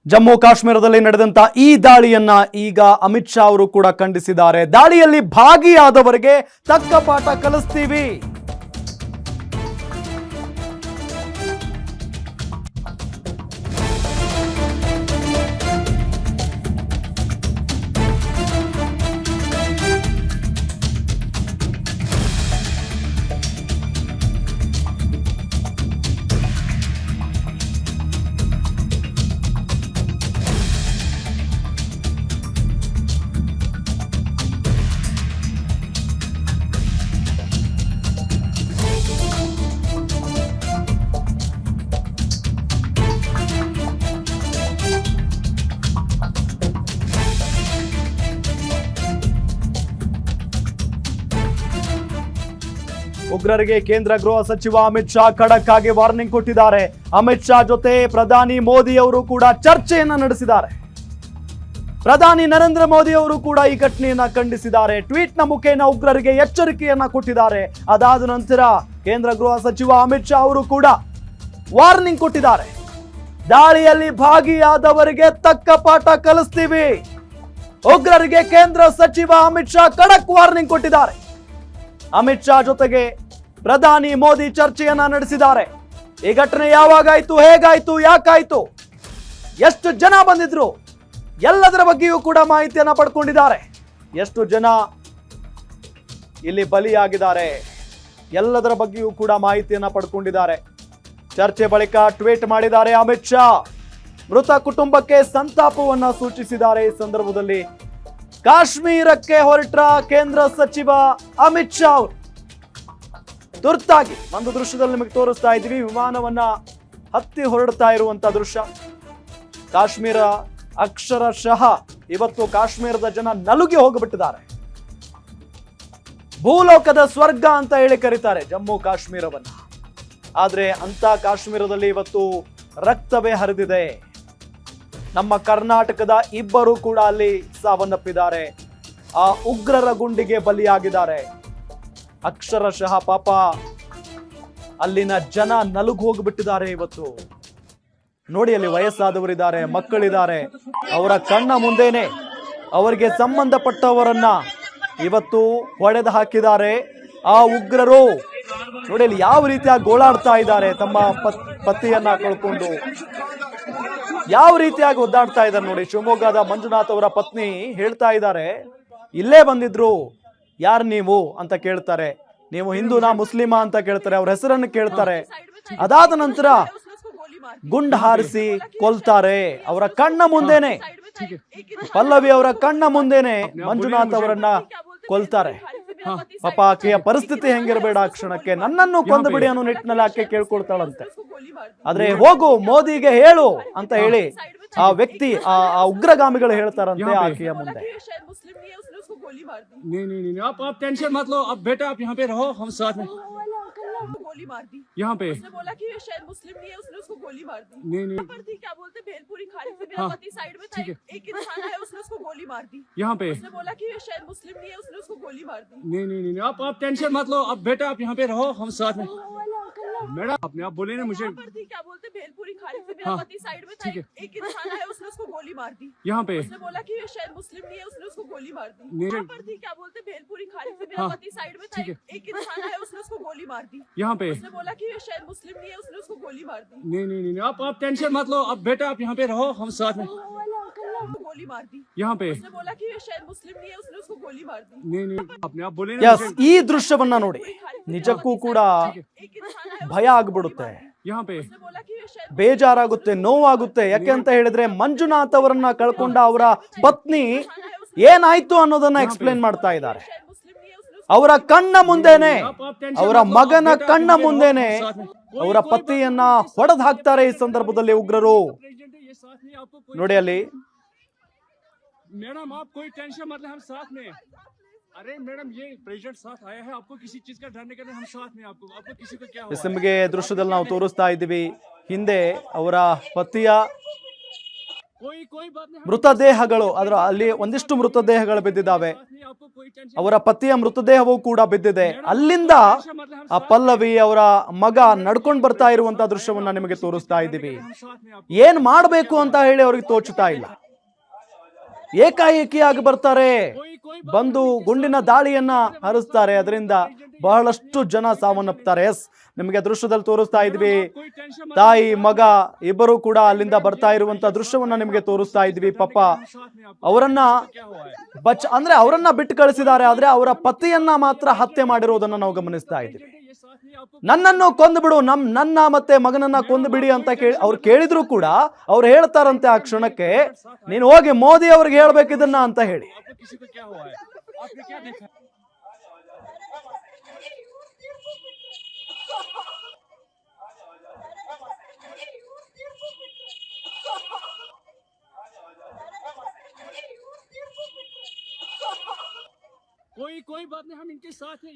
ಜಮ್ಮು ಕಾಶ್ಮೀರದಲ್ಲಿ ನಡೆದಂತ ಈ ದಾಳಿಯನ್ನ ಈಗ ಅಮಿತ್ ಶಾ ಅವರು ಕೂಡ ಖಂಡಿಸಿದ್ದಾರೆ. ದಾಳಿಯಲ್ಲಿ ಭಾಗಿಯಾದವರಿಗೆ ತಕ್ಕ ಪಾಠ ಕಲಿಸ್ತೀವಿ. ಉಗ್ರರಿಗೆ ಕೇಂದ್ರ ಗೃಹ ಸಚಿವ ಅಮಿತ್ ಶಾ ಖಡಕ್ ಆಗಿ ವಾರ್ನಿಂಗ್ ಕೊಟ್ಟಿದ್ದಾರೆ. ಅಮಿತ್ ಶಾ ಜೊತೆ ಪ್ರಧಾನಿ ಮೋದಿ ಅವರು ಕೂಡ ಚರ್ಚೆಯನ್ನ ನಡೆಸಿದ್ದಾರೆ. ಪ್ರಧಾನಿ ನರೇಂದ್ರ ಮೋದಿ ಅವರು ಕೂಡ ಈ ಘಟನೆಯನ್ನ ಖಂಡಿಸಿದ್ದಾರೆ. ಟ್ವೀಟ್ ನ ಮುಖೇನ ಉಗ್ರರಿಗೆ ಎಚ್ಚರಿಕೆಯನ್ನ ಕೊಟ್ಟಿದ್ದಾರೆ. ಅದಾದ ನಂತರ ಕೇಂದ್ರ ಗೃಹ ಸಚಿವ ಅಮಿತ್ ಶಾ ಅವರು ಕೂಡ ವಾರ್ನಿಂಗ್ ಕೊಟ್ಟಿದ್ದಾರೆ. ದಾಳಿಯಲ್ಲಿ ಭಾಗಿಯಾದವರಿಗೆ ತಕ್ಕ ಪಾಠ ಕಲಿಸ್ತೀವಿ. ಉಗ್ರರಿಗೆ ಕೇಂದ್ರ ಸಚಿವ ಅಮಿತ್ ಶಾ ಖಡಕ್ ವಾರ್ನಿಂಗ್ ಕೊಟ್ಟಿದ್ದಾರೆ. ಅಮಿತ್ ಶಾ ಜೊತೆಗೆ ಪ್ರಧಾನಿ ಮೋದಿ ಚರ್ಚೆಯನ್ನ ನಡೆಸಿದ್ದಾರೆ. ಈ ಘಟನೆ ಯಾವಾಗಾಯ್ತು, ಹೇಗಾಯ್ತು, ಯಾಕಾಯ್ತು, ಎಷ್ಟು ಜನ ಬಂದಿದ್ರು, ಎಲ್ಲದರ ಬಗ್ಗೆಯೂ ಕೂಡ ಮಾಹಿತಿಯನ್ನ ಪಡ್ಕೊಂಡಿದ್ದಾರೆ. ಎಷ್ಟು ಜನ ಇಲ್ಲಿ ಬಲಿಯಾಗಿದ್ದಾರೆ, ಎಲ್ಲದರ ಬಗ್ಗೆಯೂ ಕೂಡ ಮಾಹಿತಿಯನ್ನ ಪಡ್ಕೊಂಡಿದ್ದಾರೆ. ಚರ್ಚೆ ಬಳಿಕ ಟ್ವೀಟ್ ಮಾಡಿದ್ದಾರೆ ಅಮಿತ್ ಶಾ. ಮೃತ ಕುಟುಂಬಕ್ಕೆ ಸಂತಾಪವನ್ನ ಸೂಚಿಸಿದ್ದಾರೆ. ಈ ಸಂದರ್ಭದಲ್ಲಿ ಕಾಶ್ಮೀರಕ್ಕೆ ಹೊರಟ ಕೇಂದ್ರ ಸಚಿವ ಅಮಿತ್ ಶಾ ಅವರು ತುರ್ತಾಗಿ ಒಂದು ದೃಶ್ಯದಲ್ಲಿ ನಿಮಗೆ ತೋರಿಸ್ತಾ ಇದ್ದೀವಿ. ವಿಮಾನವನ್ನ ಹತ್ತಿ ಹೊರಡ್ತಾ ಇರುವಂತ ದೃಶ್ಯ. ಕಾಶ್ಮೀರ ಅಕ್ಷರಶಃ ಇವತ್ತು ಕಾಶ್ಮೀರದ ಜನ ನಲುಗಿ ಹೋಗಿಬಿಟ್ಟಿದ್ದಾರೆ. ಭೂಲೋಕದ ಸ್ವರ್ಗ ಅಂತ ಹೇಳಿ ಕರೀತಾರೆ ಜಮ್ಮು ಕಾಶ್ಮೀರವನ್ನ. ಆದ್ರೆ ಅಂತ ಕಾಶ್ಮೀರದಲ್ಲಿ ಇವತ್ತು ರಕ್ತವೇ ಹರಿದಿದೆ. ನಮ್ಮ ಕರ್ನಾಟಕದ ಇಬ್ಬರು ಕೂಡ ಅಲ್ಲಿ ಸಾವನ್ನಪ್ಪಿದ್ದಾರೆ. ಆ ಉಗ್ರರ ಗುಂಡಿಗೆ ಬಲಿಯಾಗಿದ್ದಾರೆ. ಅಕ್ಷರಶಃ ಪಾಪ ಅಲ್ಲಿನ ಜನ ನಲುಗು ಹೋಗಿಬಿಟ್ಟಿದ್ದಾರೆ. ಇವತ್ತು ನೋಡಿ, ಅಲ್ಲಿ ವಯಸ್ಸಾದವರಿದ್ದಾರೆ, ಮಕ್ಕಳಿದ್ದಾರೆ. ಅವರ ಕಣ್ಣ ಮುಂದೆನೆ ಅವರಿಗೆ ಸಂಬಂಧಪಟ್ಟವರನ್ನ ಇವತ್ತು ಹೊಡೆದು ಹಾಕಿದ್ದಾರೆ ಆ ಉಗ್ರರು. ನೋಡಿ ಅಲ್ಲಿ ಯಾವ ರೀತಿಯಾಗಿ ಗೋಳಾಡ್ತಾ ಇದ್ದಾರೆ. ತಮ್ಮ ಪತಿಯನ್ನ ಕಳ್ಕೊಂಡು ಯಾವ ರೀತಿಯಾಗಿ ಒದ್ದಾಡ್ತಾ ಇದ್ದಾರೆ ನೋಡಿ. ಶಿವಮೊಗ್ಗದ ಮಂಜುನಾಥ್ ಅವರ ಪತ್ನಿ ಹೇಳ್ತಾ ಇದ್ದಾರೆ, ಇಲ್ಲೇ ಬಂದಿದ್ರು, ಯಾರು ನೀವು ಅಂತ ಕೇಳ್ತಾರೆ. ನೀವು ಹಿಂದೂನಾ ಮುಸ್ಲಿಮಾ ಅಂತ ಕೇಳ್ತಾರೆ. ಅವ್ರ ಹೆಸರನ್ನು ಕೇಳ್ತಾರೆ. ಅದಾದ ನಂತರ ಗುಂಡು ಹಾರಿಸಿ ಕೊಲ್ತಾರೆ ಅವರ ಕಣ್ಣ ಮುಂದೆನೆ. ಪಲ್ಲವಿ ಅವರ ಕಣ್ಣ ಮುಂದೆನೆ ಮಂಜುನಾಥ್ ಅವರನ್ನ ಕೊಲ್ತಾರೆ. ಪಾಪ ಆಕೆಯ ಪರಿಸ್ಥಿತಿ ಹೆಂಗಿರಬೇಡ, ಆ ಕ್ಷಣಕ್ಕೆ ನನ್ನನ್ನು ಕೊಂದು ಬಿಡಿ ಅನ್ನೋ ನಿಟ್ಟಿನಲ್ಲಿ ಆಕೆ ಕೇಳ್ಕೊಳ್ತಾಳಂತೆ. ಆದ್ರೆ ಹೋಗು ಮೋದಿಗೆ ಹೇಳು ಅಂತ ಹೇಳಿ ಆ ವ್ಯಕ್ತಿ, ಆ ಉಗ್ರಗಾಮಿಗಳು ಹೇಳ್ತಾರಂತೆ ಆಕೆಯ ಮುಂದೆ. नहीं नहीं नहीं आप टेंशन मत लो. अब बेटा आप यहाँ पे रहो, हम साथ में. गोली मार दी यहाँ पे. उसने बोला कि ये शायद मुस्लिम नहीं है, उसने उसको गोली मार दी. नहीं नहीं पर थी क्या बोलते भेलपुरी खाने से मेरा पति साइड में था, एक इंसान है उसने उसको गोली मार दी. यहाँ पे. उसने बोला कि ये शायद मुस्लिम नहीं है, उसने उसको गोली मार दी. नहीं नहीं नहीं आप टेंशन मत लो. अब बेटा आप यहाँ पे रहो, हम साथ में. मैडम आपने आप बोले ना मुझे. पर थी क्या बोलते भेलपुरी खाने से मेरा पति साइड में था, एक इंसान है उसने उसको गोली मार दी. यहाँ पे. उसने बोला कि ये शायद मुस्लिम नहीं है, उसने उसको गोली मार दी. नहीं. पर थी क्या बोलते भेलपुरी खाने से मेरा पति साइड में था, एक इंसान है उसने उसको गोली मार दी. यहाँ पे. उसने बोला कि ये शायद मुस्लिम नहीं है, उसने उसको गोली मार दी. नहीं नहीं नहीं आप टेंशन मत लो. अब बेटा आप यहाँ पे रहो, हम साथ में. गोली मार दी. यहाँ पे. उसने बोला कि ये शायद मुस्लिम नहीं है, उसने उसको गोली मार दी. नहीं नहीं आपने आप बोले ना ಎಸ್, ಈ ದೃಶ್ಯವನ್ನ ನೋಡಿ ನಿಜಕ್ಕೂ ಕೂಡ एक इंसान है ಭಯ ಆಗ್ಬಿಡುತ್ತೆ, यहाँ पे. उसने बोला कि ये शायद ಬೇಜಾರಾಗುತ್ತೆ, ನೋವಾಗುತ್ತೆ. ಯಾಕೆ ಅಂತ ಹೇಳಿದ್ರೆ ಮಂಜುನಾಥ್ ಅವರನ್ನ ಕಳ್ಕೊಂಡ ಅವರ ಪತ್ನಿ ಏನಾಯ್ತು ಅನ್ನೋದನ್ನ ಎಕ್ಸ್ಪ್ಲೇನ್ ಮಾಡ್ತಾ ಇದ್ದಾರೆ. शायद मुस्लिम नहीं है, उसने ಅವರ ಕಣ್ಣ ಮುಂದೆನೆ, ಅವರ ಮಗನ ಕಣ್ಣ ಮುಂದೆನೆ ಅವರ ಪತಿಯನ್ನ ಹೊಡೆದು ಹಾಕ್ತಾರೆ ಈ ಸಂದರ್ಭದಲ್ಲಿ ಉಗ್ರರು. ये साथ नहीं आपको कोई. ನೋಡಿ ಅಲ್ಲಿ मैडम आप कोई टेंशन मत ले, हम साथ में. अरे मैडम ये प्रेसिडेंट साथ आया है, आपको किसी चीज का डरने के लिए हम साथ में. आपको किसी को क्या हुआ? ನಿಮಗೆ ದೃಶ್ಯದಲ್ಲಿ ನಾವು ತೋರಿಸ್ತಾ ಇದ್ದೀವಿ. ಹಿಂದೆ ಅವರ ಪತಿಯ कोई बात नहीं, ಮೃತದೇಹಗಳು ಅದರ ಅಲ್ಲಿ ಒಂದಿಷ್ಟು ಮೃತದೇಹಗಳು ಬಿದ್ದಿದ್ದಾವೆ. आपको कोई टेंशन ಅವರ ಪತಿಯ ಮೃತದೇಹವೂ ಕೂಡ ಬಿದ್ದಿದೆ. ಅಲ್ಲಿಂದ ಆ ಪಲ್ಲವಿ ಅವರ ಮಗ ನಡ್ಕೊಂಡು ಬರ್ತಾ ಇರುವಂತ ದೃಶ್ಯವನ್ನ ನಿಮಗೆ ತೋರಿಸ್ತಾ ಇದ್ದೀವಿ. ಏನ್ ಮಾಡ್ಬೇಕು ಅಂತ ಹೇಳಿ ಅವ್ರಿಗೆ ತೋಚುತ್ತಾ ಇಲ್ಲ. ಏಕಾಏಕಿಯಾಗಿ ಬರ್ತಾರೆ, ಬಂದು ಗುಂಡಿನ ದಾಳಿಯನ್ನ ಹರಿಸ್ತಾರೆ. ಅದರಿಂದ ಬಹಳಷ್ಟು ಜನ ಸಾವನ್ನಪ್ತಾರೆ. ಎಸ್, ನಿಮಗೆ ದೃಶ್ಯದಲ್ಲಿ ತೋರಿಸ್ತಾ ಇದ್ವಿ. ತಾಯಿ ಮಗ ಇಬ್ಬರು ಕೂಡ ಅಲ್ಲಿಂದ ಬರ್ತಾ ಇರುವಂತ ದೃಶ್ಯವನ್ನ ನಿಮಗೆ ತೋರಿಸ್ತಾ ಇದ್ವಿ. ಪಾಪ ಅವರನ್ನ ಅಂದ್ರೆ ಅವರನ್ನ ಬಿಟ್ಟು ಕಳಿಸಿದ್ದಾರೆ, ಆದ್ರೆ ಅವರ ಪತಿಯನ್ನ ಮಾತ್ರ ಹತ್ಯೆ ಮಾಡಿರೋದನ್ನ ನಾವು ಗಮನಿಸ್ತಾ ಇದ್ವಿ. ನನ್ನನ್ನು ಕೊಂದು ಬಿಡು, ನನ್ನ ಮತ್ತೆ ಮಗನನ್ನ ಕೊಂದು ಬಿಡಿ ಅಂತ ಅವ್ರು ಕೇಳಿದ್ರು ಕೂಡ ಅವ್ರು ಹೇಳ್ತಾರಂತೆ ಆ ಕ್ಷಣಕ್ಕೆ, ನೀನು ಹೋಗಿ ಮೋದಿ ಅವ್ರಿಗೆ ಹೇಳ್ಬೇಕಿದನ್ನ ಅಂತ ಹೇಳಿ. आपको किसी को क्या हुआ है, आपने क्या देखा? कोई बात नहीं, हम इनके साथ हैं।